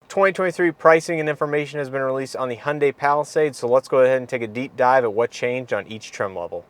2023 pricing and information has been released on the Hyundai Palisade, so let's go ahead and take a deep dive at what changed on each trim level.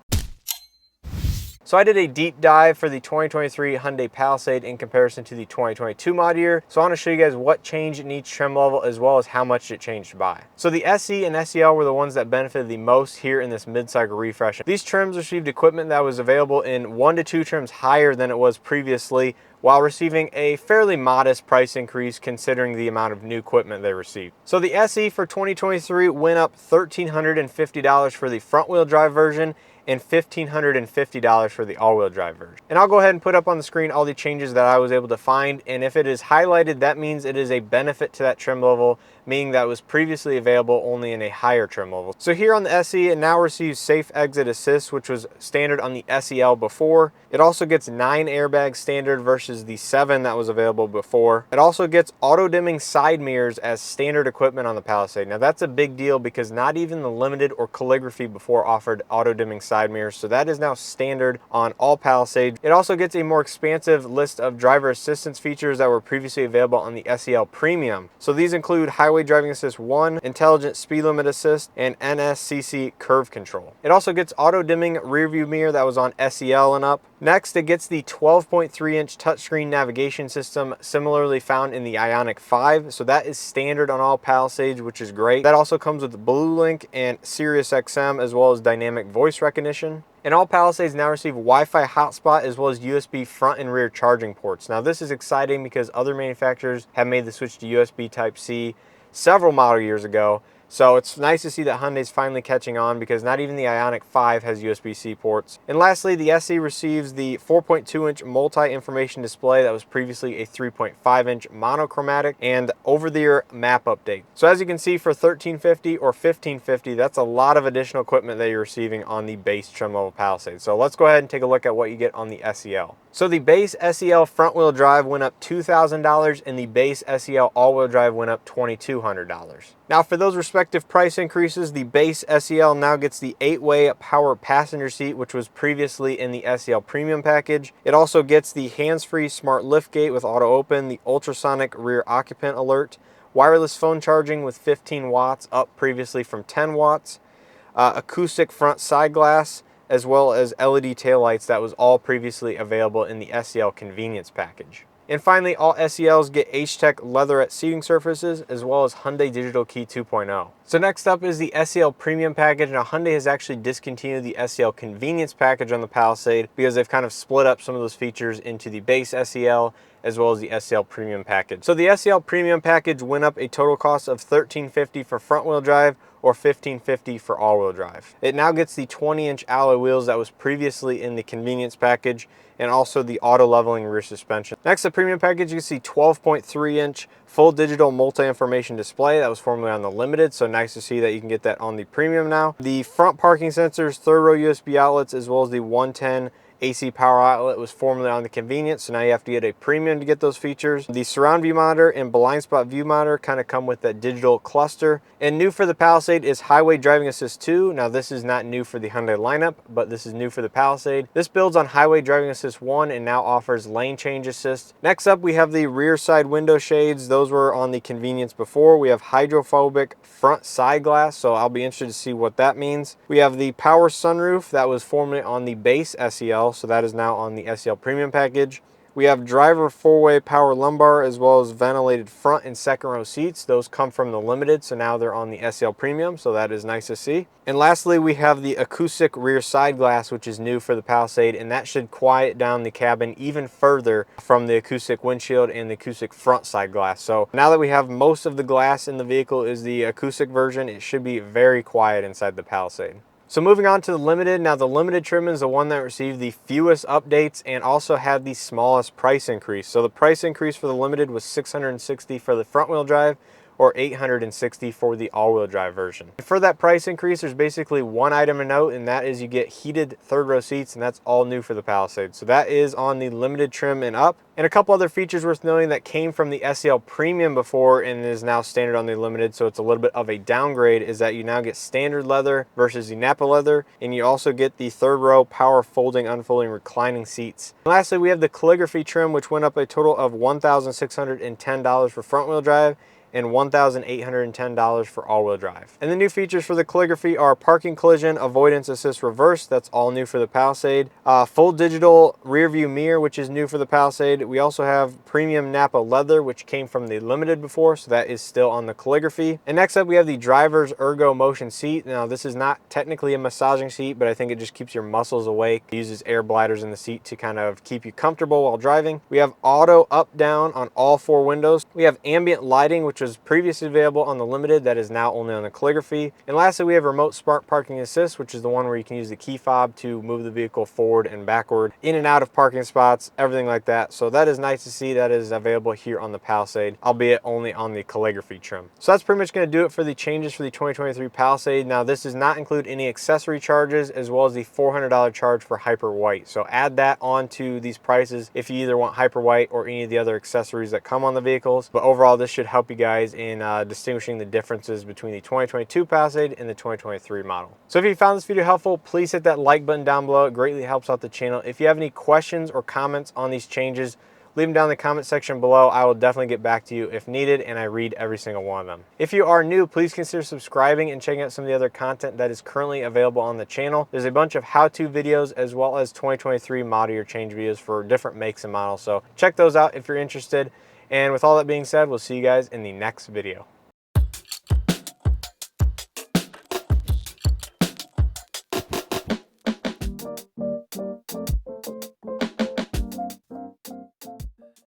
So I did a deep dive for the 2023 Hyundai Palisade in comparison to the 2022 model year. So I want to show you guys what changed in each trim level as well as how much it changed by. So the SE and SEL were the ones that benefited the most here in this mid-cycle refresh. These trims received equipment that was available in 1 to 2 trims higher than it was previously, while receiving a fairly modest price increase considering the amount of new equipment they received. So the SE for 2023 went up $1,350 for the front-wheel drive version and $1,550 for the all-wheel drive version. And I'll go ahead and put up on the screen all the changes that I was able to find, and if it is highlighted, that means it is a benefit to that trim level, meaning that it was previously available only in a higher trim level. So here on the SE, it now receives safe exit assist, which was standard on the SEL before. It also gets 9 airbags standard versus the 7 that was available before. It also gets auto-dimming side mirrors as standard equipment on the Palisade. Now that's a big deal because not even the Limited or Calligraphy before offered auto-dimming side mirrors, so that is now standard on all Palisades. It also gets a more expansive list of driver assistance features that were previously available on the Sel Premium. So these include Highway Driving Assist 1, Intelligent Speed Limit Assist, and NSCC Curve Control. It also gets auto-dimming rear view mirror that was on SEL and up. Next, it gets the 12.3-inch touchscreen navigation system, similarly found in the Ioniq 5. So that is standard on all Palisades, which is great. That also comes with BlueLink and Sirius XM, as well as dynamic voice recognition. And all Palisades now receive Wi-Fi hotspot as well as USB front and rear charging ports. Now this is exciting because other manufacturers have made the switch to USB Type-C several model years ago. So it's nice to see that Hyundai's finally catching on because not even the Ioniq 5 has USB-C ports. And lastly, the SE receives the 4.2-inch multi-information display that was previously a 3.5-inch monochromatic and over-the-air map update. So as you can see, for $1,350 or $1,550, that's a lot of additional equipment that you're receiving on the base trim level Palisade. So let's go ahead and take a look at what you get on the SEL. So the base SEL front-wheel drive went up $2,000 and the base SEL all-wheel drive went up $2,200. Now for those respective price increases, the base SEL now gets the 8-way power passenger seat, which was previously in the Sel Premium Package. It also gets the hands-free smart liftgate with auto open, the ultrasonic rear occupant alert, wireless phone charging with 15 watts up previously from 10 watts, acoustic front side glass, as well as LED taillights that was all previously available in the Sel Convenience Package. And finally, all SELs get H-Tech leatherette seating surfaces as well as Hyundai Digital Key 2.0. So next up is the Sel Premium Package. Now Hyundai has actually discontinued the Sel Convenience Package on the Palisade because they've kind of split up some of those features into the base SEL as well as the Sel Premium Package. So the Sel Premium Package went up a total cost of $1,350 for front-wheel drive or $1,550 for all-wheel drive. It now gets the 20-inch alloy wheels that was previously in the Convenience Package and also the auto-leveling rear suspension. Next, the Premium Package, you see 12.3-inch full digital multi-information display that was formerly on the Limited, so nice to see that you can get that on the Premium now. The front parking sensors, third-row USB outlets, as well as the 110 AC power outlet was formerly on the Convenience, so now you have to get a Premium to get those features. The surround view monitor and blind spot view monitor kind of come with that digital cluster. And new for the Palisade is Highway Driving Assist 2. Now this is not new for the Hyundai lineup, but this is new for the Palisade. This builds on Highway Driving Assist 1 and now offers lane change assist. Next up, we have the rear side window shades. Those were on the Convenience before. We have hydrophobic front side glass, so I'll be interested to see what that means. We have the power sunroof that was formerly on the base SEL, so that is now on the Sel Premium Package. We have driver 4-way power lumbar as well as ventilated front and second row seats. Those come from the Limited, so now they're on the Sel Premium, so that is nice to see. And lastly, we have the acoustic rear side glass, which is new for the Palisade, and that should quiet down the cabin even further from the acoustic windshield and the acoustic front side glass. So now that we have most of the glass in the vehicle is the acoustic version, it should be very quiet inside the Palisade. So moving on to the Limited. Now the Limited trim is the one that received the fewest updates and also had the smallest price increase. So the price increase for the Limited was $660 for the front wheel drive or $860 for the all-wheel drive version. For that price increase, there's basically one item to note, and that is you get heated third row seats, and that's all new for the Palisade. So that is on the Limited trim and up. And a couple other features worth noting that came from the Sel Premium before and is now standard on the Limited, so it's a little bit of a downgrade, is that you now get standard leather versus the Napa leather, and you also get the third row power folding, unfolding, reclining seats. And lastly, we have the Calligraphy trim, which went up a total of $1,610 for front wheel drive and $1,810 for all-wheel drive. And the new features for the Calligraphy are parking collision avoidance assist reverse. That's all new for the Palisade. Full digital rear view mirror, which is new for the Palisade. We also have premium Napa leather, which came from the Limited before, so that is still on the Calligraphy. And next up, we have the driver's Ergo motion seat. Now, this is not technically a massaging seat, but I think it just keeps your muscles awake. It uses air bladders in the seat to kind of keep you comfortable while driving. We have auto up down on all 4 windows. We have ambient lighting, which was previously available on the Limited, that is now only on the Calligraphy. And lastly, we have remote smart parking assist, which is the one where you can use the key fob to move the vehicle forward and backward, in and out of parking spots, everything like that. So that is nice to see. That is available here on the Palisade, albeit only on the Calligraphy trim. So that's pretty much going to do it for the changes for the 2023 Palisade. Now, this does not include any accessory charges, as well as the $400 charge for Hyper White. So add that onto these prices if you either want Hyper White or any of the other accessories that come on the vehicles. But overall, this should help you guys in distinguishing the differences between the 2022 Palisade and the 2023 model. So if you found this video helpful, please hit that like button down below. It greatly helps out the channel. If you have any questions or comments on these changes, leave them down in the comment section below. I will definitely get back to you if needed, and I read every single one of them. If you are new, please consider subscribing and checking out some of the other content that is currently available on the channel. There's a bunch of how-to videos as well as 2023 model year change videos for different makes and models. So check those out if you're interested. And with all that being said, we'll see you guys in the next video.